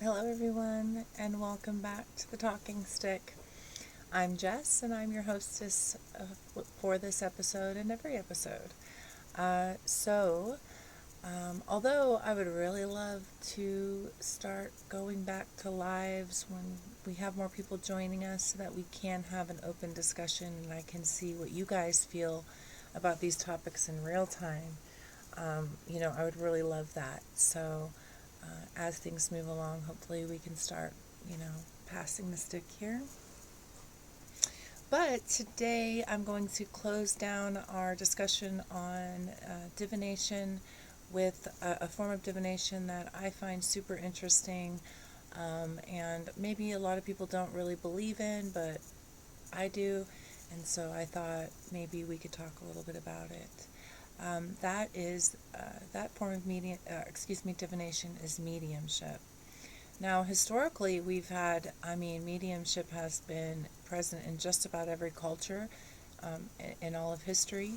Hello, everyone, and welcome back to the Talking Stick. I'm Jess, and I'm your hostess for this episode and every episode. Although I would really love to start going back to lives when we have more people joining us so that we can have an open discussion and I can see what you guys feel about these topics in real time, I would really love that. As things move along, hopefully we can start, passing the stick here. But today I'm going to close down our discussion on divination with a form of divination that I find super interesting, and maybe a lot of people don't really believe in, but I do, and so I thought maybe we could talk a little bit about it. That form of divination is mediumship. Now, historically, mediumship has been present in just about every culture, in all of history,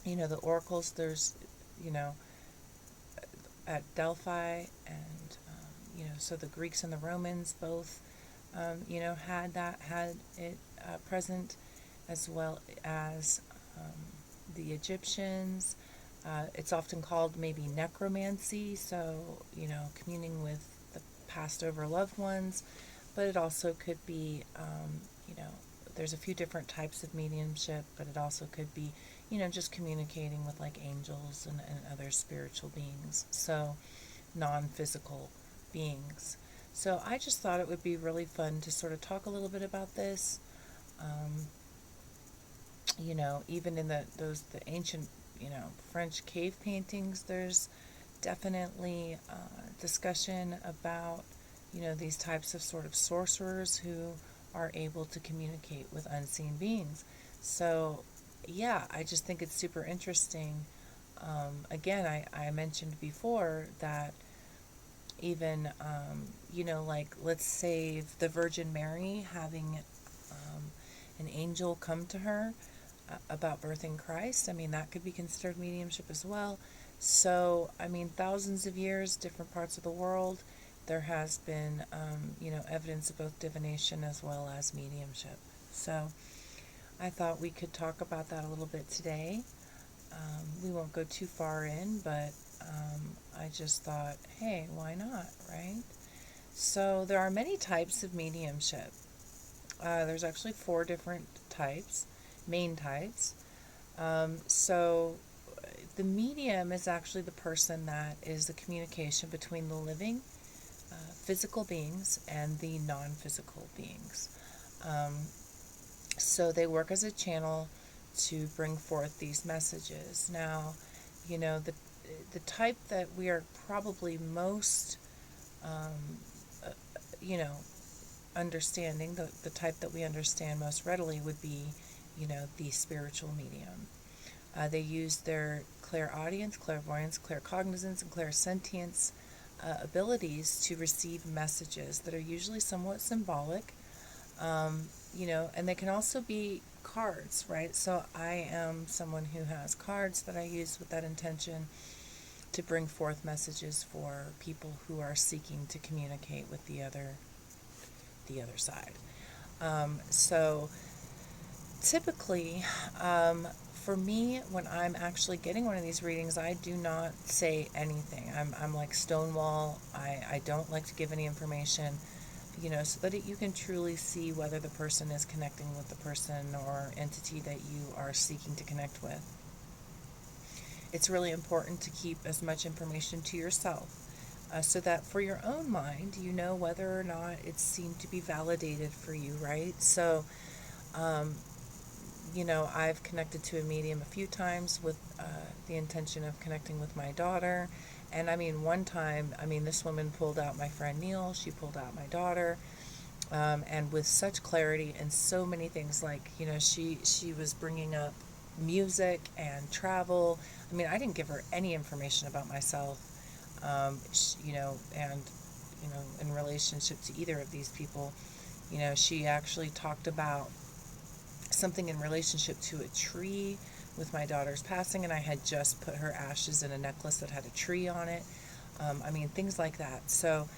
the oracles, there's, you know, at Delphi, and, so the Greeks and the Romans both, had it present, as well as the Egyptians. It's often called maybe necromancy, so, communing with the passed over loved ones, but it also could be, there's a few different types of mediumship, but it also could be, just communicating with like angels and other spiritual beings, so non-physical beings. So I just thought it would be really fun to sort of talk a little bit about this. Even in the ancient, French cave paintings, there's definitely discussion about, these types of sort of sorcerers who are able to communicate with unseen beings. So, yeah, I just think it's super interesting. Again, I mentioned before that even, like, let's say the Virgin Mary having an angel come to her about birthing Christ. That could be considered mediumship as well. So, thousands of years, different parts of the world, there has been, evidence of both divination as well as mediumship. So, I thought we could talk about that a little bit today. We won't go too far in, but I just thought, hey, why not, right? So, there are many types of mediumship. There's actually 4 different types, main types. So the medium is actually the person that is the communication between the living physical beings and the non-physical beings. So they work as a channel to bring forth these messages. Now, the type that we are probably most, understanding, the type that we understand most readily would be, the spiritual medium. They use their clairaudience, clairvoyance, claircognizance, and clairsentience abilities to receive messages that are usually somewhat symbolic, and they can also be cards, right? So I am someone who has cards that I use with that intention to bring forth messages for people who are seeking to communicate with the other side. So typically, for me, when I'm actually getting one of these readings, I do not say anything. I'm like Stonewall. I don't like to give any information, so that you can truly see whether the person is connecting with the person or entity that you are seeking to connect with. It's really important to keep as much information to yourself, so that for your own mind, you know whether or not it seemed to be validated for you, right? So, I've connected to a medium a few times with the intention of connecting with my daughter. And one time, this woman pulled out my friend Neil, she pulled out my daughter, and with such clarity and so many things, like, she was bringing up music and travel. I didn't give her any information about myself, and, in relationship to either of these people. She actually talked about something in relationship to a tree with my daughter's passing, and I had just put her ashes in a necklace that had a tree on it. I mean, things like that. So,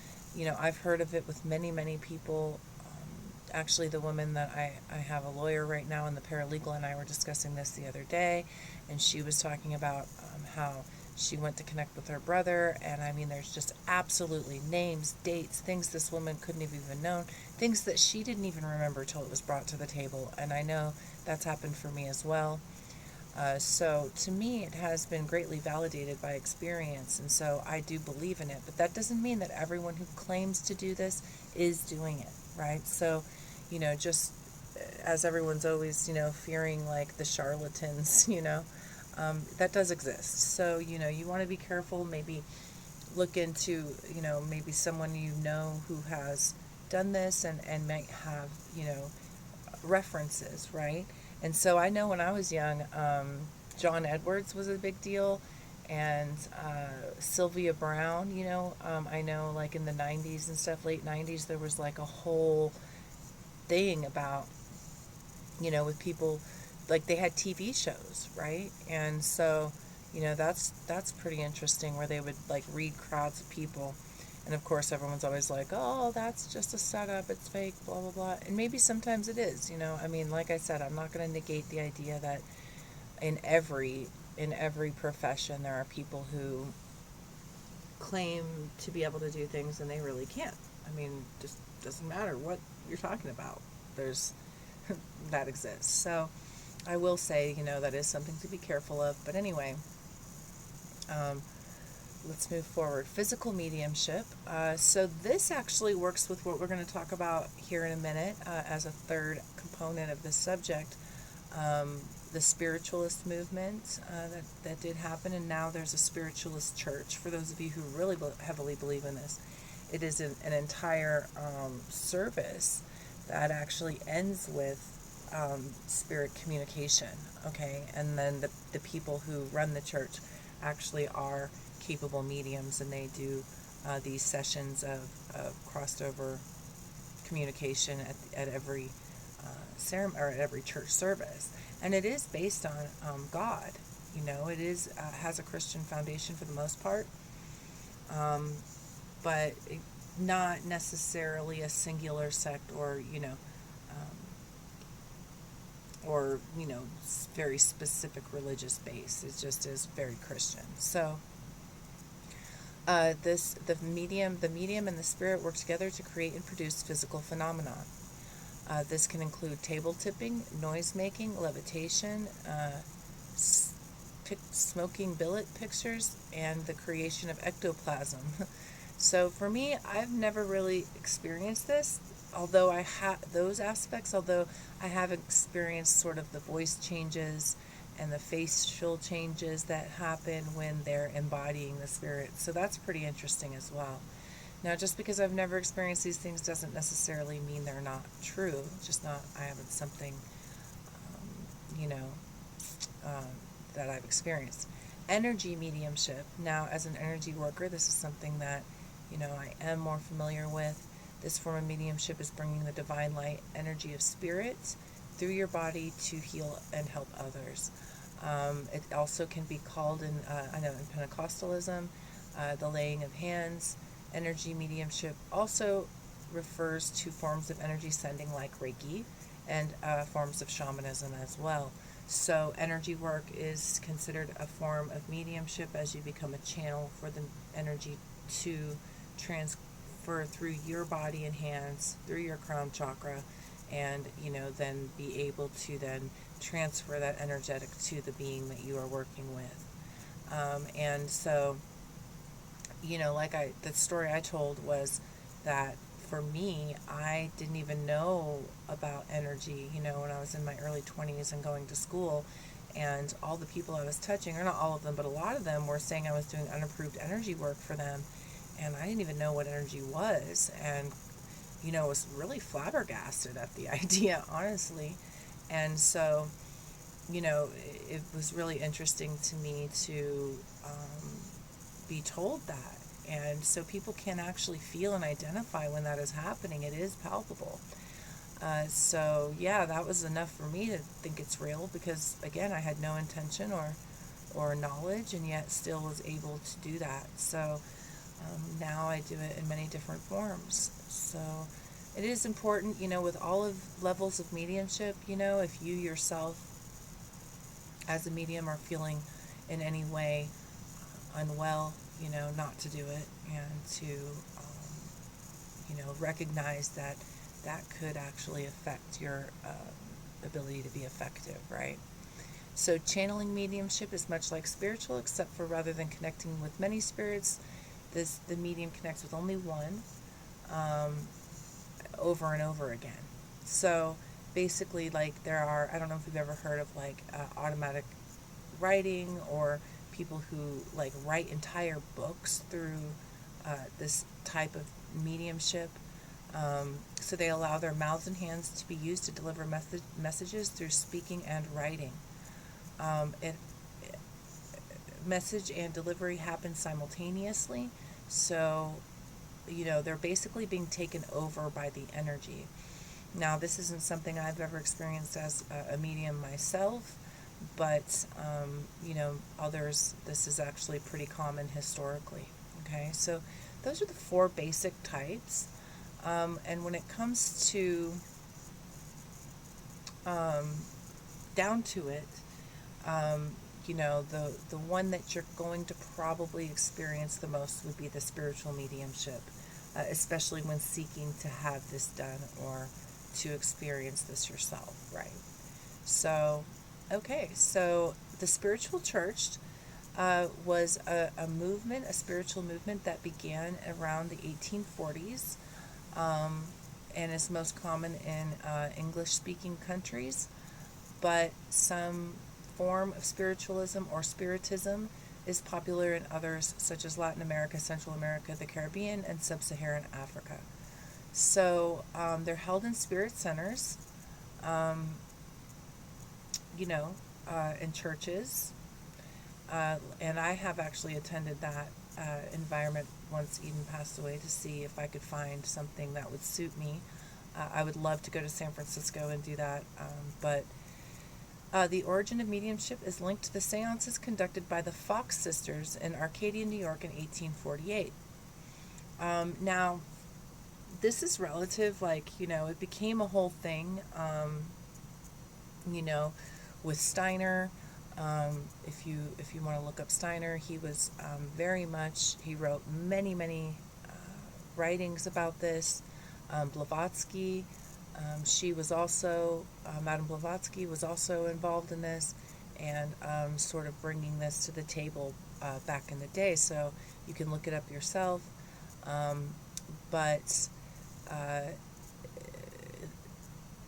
I've heard of it with many, many people. Actually, the woman that I have a lawyer right now, and the paralegal and I were discussing this the other day, and she was talking about how she went to connect with her brother, and I mean, there's just absolutely names, dates, things this woman couldn't have even known, things that she didn't even remember till it was brought to the table, and I know that's happened for me as well. So to me, it has been greatly validated by experience, and so I do believe in it. But that doesn't mean that everyone who claims to do this is doing it, right? So, just as everyone's always, fearing like the charlatans, that does exist. So, you want to be careful, maybe look into, maybe someone who has done this and might have, references, right? And so I know when I was young, John Edwards was a big deal, and Sylvia Brown, I know like in the 90s and stuff, late 90s, there was like a whole thing about, with people, like they had TV shows, right? And so, that's pretty interesting where they would like read crowds of people. And of course, everyone's always like, oh, that's just a setup, it's fake, blah, blah, blah. And maybe sometimes it is, I mean, like I said, I'm not going to negate the idea that in every profession there are people who claim to be able to do things and they really can't. I mean, just doesn't matter what you're talking about. There's that exists. So I will say, that is something to be careful of. But anyway, let's move forward. Physical mediumship. So this actually works with what we're going to talk about here in a minute as a third component of this subject. The spiritualist movement that did happen, and now there's a spiritualist church. For those of you who really heavily believe in this, it is an entire service that actually ends with spirit communication, okay? And then the people who run the church actually are capable mediums, and they do these sessions of crossed over communication at every ceremony or at every church service. And it is based on God. It is has a Christian foundation for the most part, but not necessarily a singular sect or very specific religious base. It just is very Christian. So the medium and the spirit work together to create and produce physical phenomena. This can include table tipping, noise making, levitation, smoking billet pictures, and the creation of ectoplasm. So for me, I've never really experienced this, although I have those aspects, although I have experienced sort of the voice changes and the facial changes that happen when they're embodying the spirit. So that's pretty interesting as well. Now, just because I've never experienced these things doesn't necessarily mean they're not true. Just not, I haven't something, that I've experienced. Energy mediumship. Now, as an energy worker, this is something that, I am more familiar with. This form of mediumship is bringing the divine light energy of spirit through your body to heal and help others. It also can be called in Pentecostalism, the laying of hands. Energy mediumship also refers to forms of energy sending like Reiki and forms of shamanism as well. So energy work is considered a form of mediumship as you become a channel for the energy to transfer through your body and hands, through your crown chakra, and then be able to then transfer that energetic to the being that you are working with. And so the story I told was that for me, I didn't even know about energy, when I was in my early 20s and going to school, and all the people I was touching, or not all of them, but a lot of them were saying I was doing unapproved energy work for them, and I didn't even know what energy was, and, was really flabbergasted at the idea, honestly. And so, it was really interesting to me to be told that. And so people can actually feel and identify when that is happening. It is palpable. So yeah, that was enough for me to think it's real, because again, I had no intention or knowledge, and yet still was able to do that. So now I do it in many different forms. So it is important, with all of levels of mediumship, if you yourself as a medium are feeling in any way unwell, not to do it, and to, recognize that that could actually affect your ability to be effective, right? So channeling mediumship is much like spiritual, except for rather than connecting with many spirits, the medium connects with only one, um, over and over again. So basically, like, I don't know if you've ever heard of like automatic writing, or people who like write entire books through this type of mediumship. So they allow their mouths and hands to be used to deliver messages through speaking and writing. It message and delivery happen simultaneously, so they're basically being taken over by the energy. Now, this isn't something I've ever experienced as a medium myself, but others, this is actually pretty common historically. Okay, so those are the four basic types. And when it comes to down to it, the one that you're going to probably experience the most would be the spiritual mediumship, especially when seeking to have this done or to experience this yourself, right? So, okay, so the spiritual church was a movement, a spiritual movement that began around the 1840s, and is most common in English-speaking countries, but some form of spiritualism or spiritism is popular in others, such as Latin America, Central America, the Caribbean, and Sub-Saharan Africa. So they're held in spirit centers, um, in churches. And I have actually attended that environment once Eden passed away, to see if I could find something that would suit me. I would love to go to San Francisco and do that, but the origin of mediumship is linked to the seances conducted by the Fox sisters in Arcadia, New York in 1848. Now, this is relative, it became a whole thing, with Steiner. If you want to look up Steiner, he was he wrote many writings about this. Blavatsky, she was also, Madame Blavatsky was also involved in this, and sort of bringing this to the table back in the day. So you can look it up yourself. But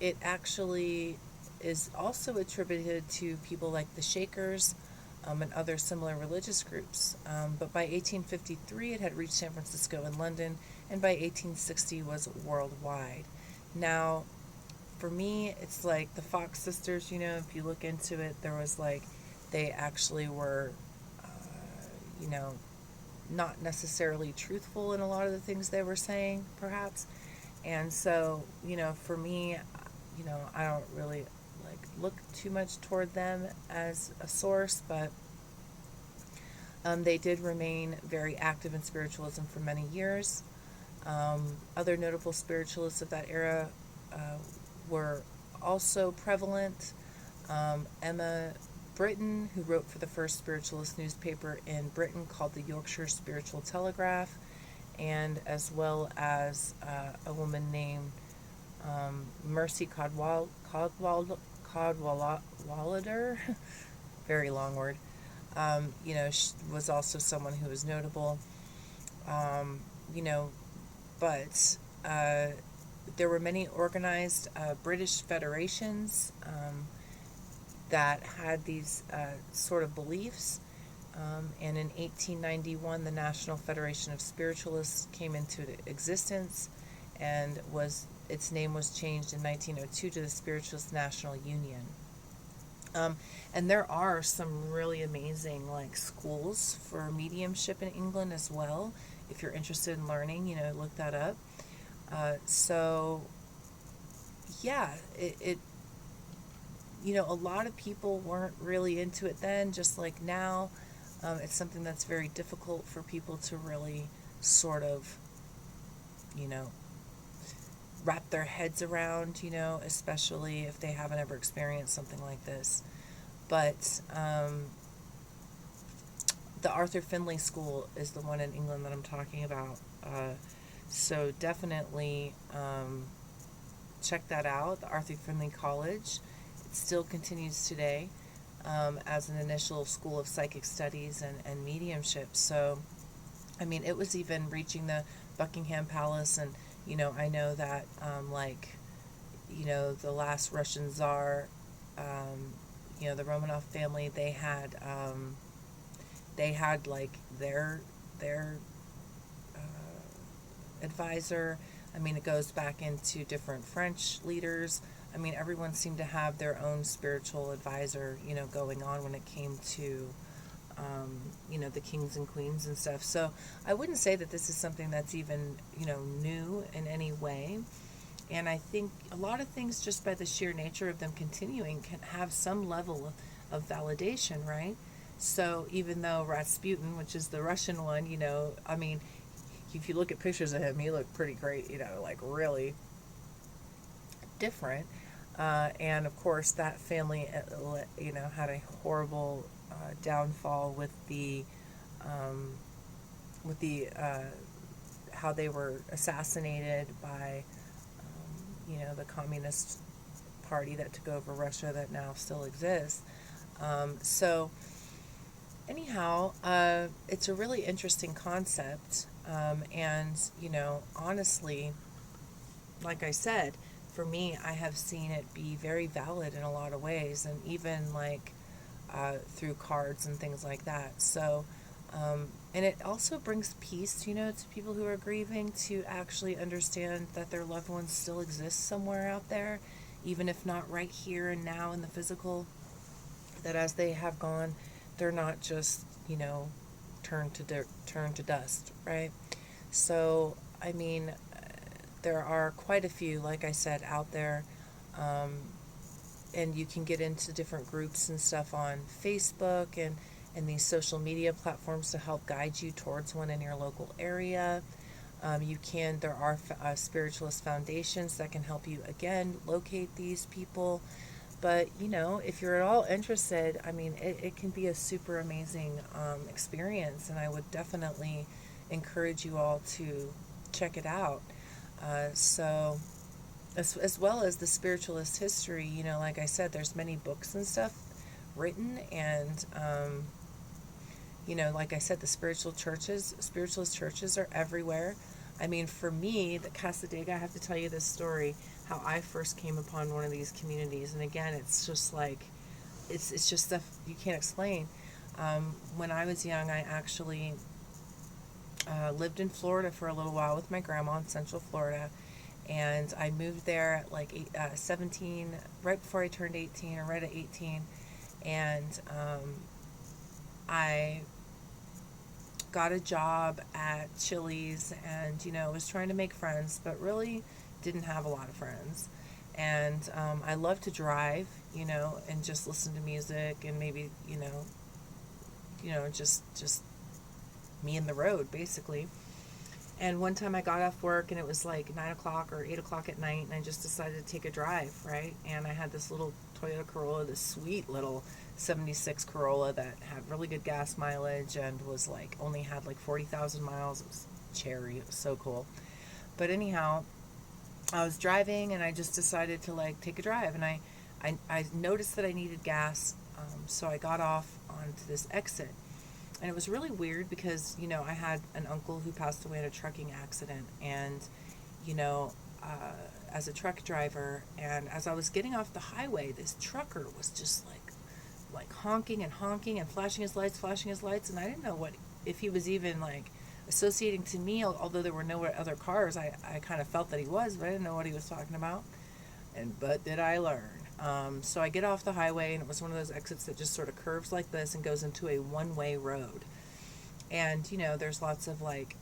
it actually is also attributed to people like the Shakers, and other similar religious groups. But by 1853, it had reached San Francisco and London, and by 1860 was worldwide. Now, for me, it's like the Fox sisters, if you look into it, there was they actually were, not necessarily truthful in a lot of the things they were saying, perhaps. And so, for me, I don't really look too much toward them as a source, but they did remain very active in spiritualism for many years. Other notable spiritualists of that era were also prevalent. Emma Britton, who wrote for the first spiritualist newspaper in Britain called the Yorkshire Spiritual Telegraph, and as well as a woman named Mercy Cadwallader, very long word. She was also someone who was notable. But there were many organized British federations that had these sort of beliefs. And in 1891, the National Federation of Spiritualists came into existence, and its name was changed in 1902 to the Spiritualist National Union. And there are some really amazing schools for mediumship in England as well. If you're interested in learning, look that up. So yeah, it a lot of people weren't really into it then, just like now. It's something that's very difficult for people to really sort of, you know, wrap their heads around, especially if they haven't ever experienced something like this. But the Arthur Findlay School is the one in England that I'm talking about. So definitely check that out, the Arthur Findlay College. It still continues today as an initial school of psychic studies and mediumship. So, I mean, it was even reaching the Buckingham Palace, and, I know that, the last Russian Tsar, the Romanov family, they had like their advisor. I mean, it goes back into different French leaders. I mean, everyone seemed to have their own spiritual advisor, going on when it came to, the kings and queens and stuff. So I wouldn't say that this is something that's even, new in any way. And I think a lot of things, just by the sheer nature of them continuing, can have some level of validation, right? So even though Rasputin, which is the Russian one, I mean, if you look at pictures of him, he looked pretty great, like really different. And of course, that family, had a horrible downfall with the how they were assassinated by, the Communist Party that took over Russia that now still exists. So anyhow, it's a really interesting concept. And, honestly, like I said, for me, I have seen it be very valid in a lot of ways, and even like through cards and things like that. So, and it also brings peace, to people who are grieving, to actually understand that their loved ones still exist somewhere out there, even if not right here and now in the physical, that as they have gone, they're not just, turned to dust, right? So, I mean, there are quite a few, like I said, out there, and you can get into different groups and stuff on Facebook and these social media platforms to help guide you towards one in your local area. There are spiritualist foundations that can help you, again, locate these people. But, if you're at all interested, I mean, it can be a super amazing experience, and I would definitely encourage you all to check it out. So, as well as the spiritualist history, like I said, there's many books and stuff written, and, like I said, the spiritualist churches are everywhere. I mean, for me, the Casadega, I have to tell you this story, how I first came upon one of these communities. And again, it's just like, it's just stuff you can't explain. When I was young, I actually lived in Florida for a little while with my grandma in Central Florida. And I moved there at like 17, right before I turned 18, or right at 18. And I got a job at Chili's, and was trying to make friends, but really didn't have a lot of friends. And I love to drive, and just listen to music, and maybe just me and the road, basically. And one time I got off work, and it was like 9 o'clock or 8 o'clock at night, and I just decided to take a drive, right? And I had this little Toyota Corolla, this sweet little 76 Corolla that had really good gas mileage, and was like, only had like 40,000 miles. It was cherry. It was so cool. But anyhow, I was driving, and I just decided to like take a drive, and I noticed that I needed gas, so I got off onto this exit. And it was really weird because, I had an uncle who passed away in a trucking accident, and, as a truck driver, and as I was getting off the highway, this trucker was just like honking and flashing his lights, and I didn't know if he was even like associating to me, although there were no other cars. I kind of felt that he was, but I didn't know what he was talking about. But did I learn? So I get off the highway, and it was one of those exits that just sort of curves like this and goes into a one-way road. And, there's lots of like,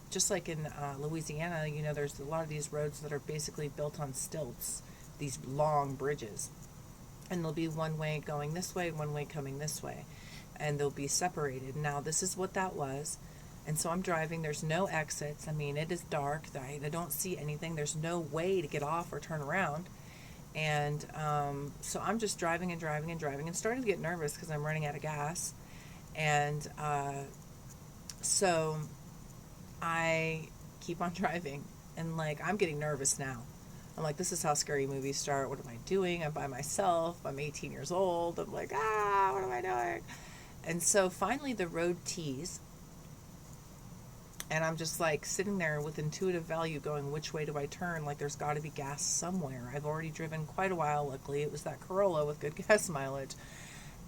just like in Louisiana, there's a lot of these roads that are basically built on stilts. these long bridges. And there'll be one way going this way, one way coming this way. And they'll be separated. Now, this is what that was. And so I'm driving. There's no exits. I mean, it is dark. I don't see anything. There's no way to get off or turn around. And so I'm just driving and driving and driving and starting to get nervous because I'm running out of gas. And so I keep on driving. And, like, I'm getting nervous now. I'm like, this is how scary movies start. What am I doing? I'm by myself. I'm 18 years old. I'm like, what am I doing? And so finally the road tees. And I'm just like sitting there with intuitive value going, which way do I turn? Like, there's got to be gas somewhere. I've already driven quite a while. Luckily, it was that Corolla with good gas mileage.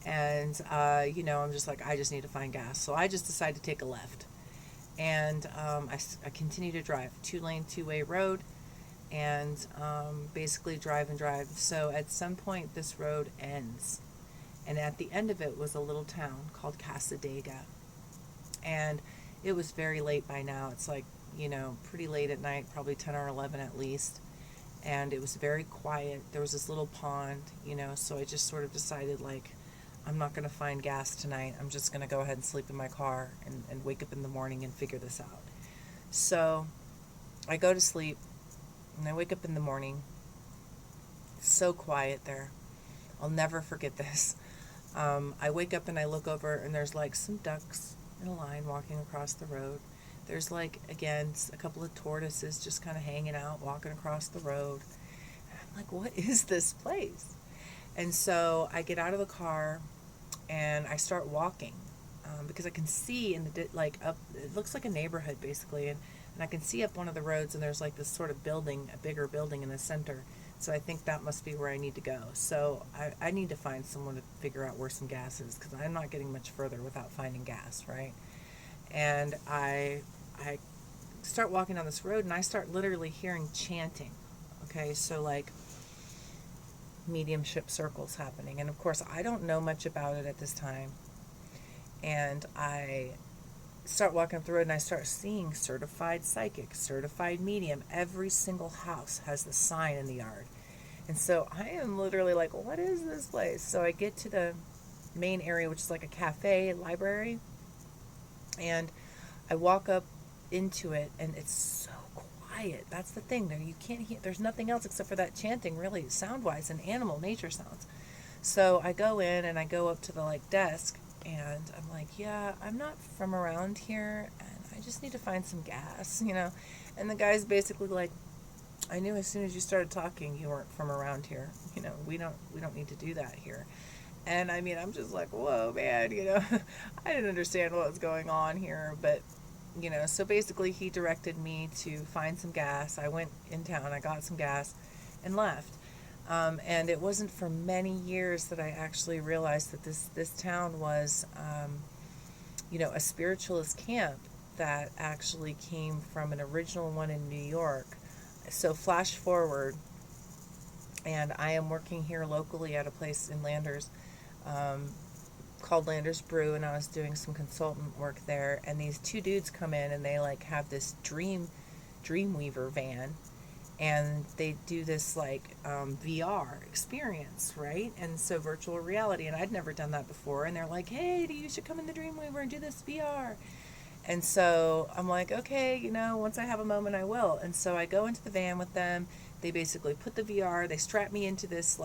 And, I'm just like, I just need to find gas. So I just decided to take a left. And I continue to drive. 2-lane, 2-way road. And basically drive and drive. So at some point, this road ends. And at the end of it was a little town called Casadega. And it was very late by now. It's like, pretty late at night, probably 10 or 11 at least. And it was very quiet. There was this little pond, so I just sort of decided, like, I'm not going to find gas tonight. I'm just going to go ahead and sleep in my car and wake up in the morning and figure this out. So I go to sleep. And I wake up in the morning. It's so quiet there. I'll never forget this. I wake up and I look over and there's like some ducks in a line walking across the road. There's like, again, a couple of tortoises just kind of hanging out, walking across the road. And I'm like, what is this place? And so I get out of the car and I start walking because I can see in the, up, it looks like a neighborhood basically. And I can see up one of the roads and there's like this sort of building, a bigger building in the center. So I think that must be where I need to go. So I need to find someone to figure out where some gas is because I'm not getting much further without finding gas, right? And I start walking down this road and I start literally hearing chanting. Okay, so like mediumship circles happening. And of course, I don't know much about it at this time. And I start walking up the road and I start seeing certified psychic, certified medium. Every single house has the sign in the yard. And so I am literally like, what is this place? So I get to the main area, which is like a cafe, library. And I walk up into it and it's so quiet. That's the thing there. You can't hear, there's nothing else except for that chanting, really, sound-wise, and animal nature sounds. So I go in and I go up to the like desk. And I'm like, yeah, I'm not from around here, and I just need to find some gas, And the guy's basically like, I knew as soon as you started talking, you weren't from around here. We don't need to do that here. And I mean, I'm just like, whoa, man, I didn't understand what was going on here, but so basically he directed me to find some gas. I went in town, I got some gas, and left. And it wasn't for many years that I actually realized that this town was, a spiritualist camp that actually came from an original one in New York. So flash forward, and I am working here locally at a place in Landers called Landers Brew, and I was doing some consultant work there. And these two dudes come in, and they like have this Dreamweaver van. And they do this like VR experience, right? And so virtual reality, and I'd never done that before. And they're like, hey, you should come in the Dreamweaver and do this VR. And so I'm like, okay, once I have a moment, I will. And so I go into the van with them. They basically put the VR, they strap me into this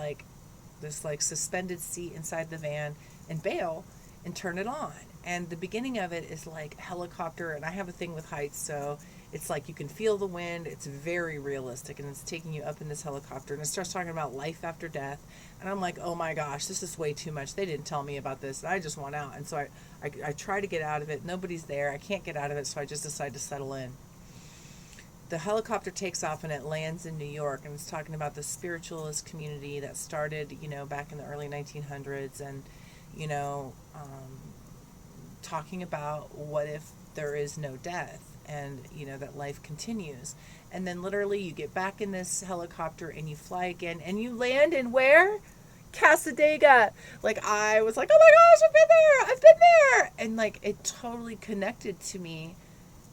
suspended seat inside the van and bail and turn it on. And the beginning of it is like helicopter, and I have a thing with heights, so it's like you can feel the wind. It's very realistic, and it's taking you up in this helicopter, and it starts talking about life after death. And I'm like, oh my gosh, this is way too much. They didn't tell me about this. I just want out. And so I try to get out of it. Nobody's there. I can't get out of it, so I just decide to settle in. The helicopter takes off, and it lands in New York, and it's talking about the spiritualist community that started, back in the early 1900s, and, talking about what if there is no death, and that life continues. And then literally you get back in this helicopter and you fly again, and you land in where? Casadega. Like, I was like, oh my gosh, I've been there, and like it totally connected to me,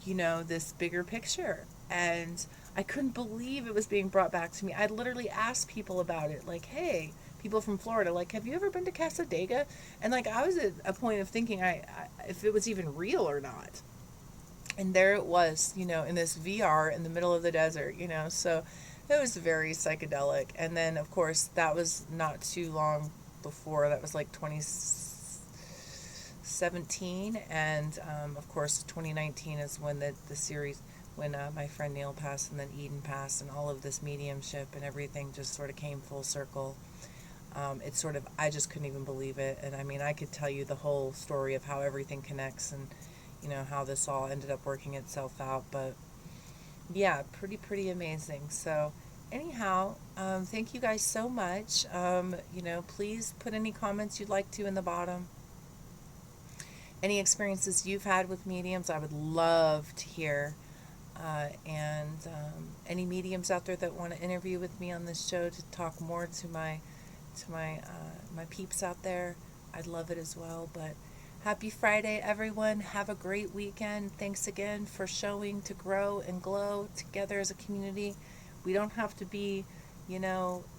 this bigger picture. And I couldn't believe it was being brought back to me. I literally asked people about it, like, hey, people from Florida, like, have you ever been to Casadega? And like, I was at a point of thinking if it was even real or not. And there it was, in this VR in the middle of the desert, so it was very psychedelic. And then, of course, that was not too long before. That was like 2017. And, of course, 2019 is when the series, when my friend Neil passed and then Eden passed, and all of this mediumship and everything just sort of came full circle. It's sort of, I just couldn't even believe it. And I mean, I could tell you the whole story of how everything connects and, how this all ended up working itself out. But yeah, pretty amazing. So anyhow, thank you guys so much. Please put any comments you'd like to in the bottom. Any experiences you've had with mediums, I would love to hear. And any mediums out there that want to interview with me on this show to talk more to my peeps out there, I'd love it as well. But happy Friday, everyone. Have a great weekend. Thanks again for showing to grow and glow together as a community. We don't have to be,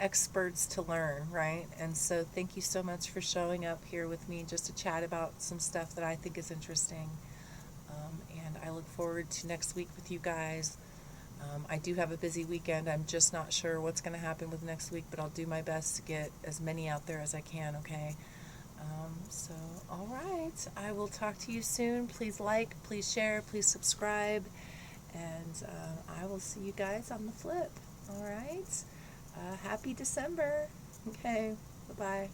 experts to learn, right? And so thank you so much for showing up here with me just to chat about some stuff that I think is interesting. And I look forward to next week with you guys. I do have a busy weekend. I'm just not sure what's going to happen with next week, but I'll do my best to get as many out there as I can, okay? So, all right. I will talk to you soon. Please like, please share, please subscribe, and I will see you guys on the flip. All right. Happy December. Okay. Bye-bye.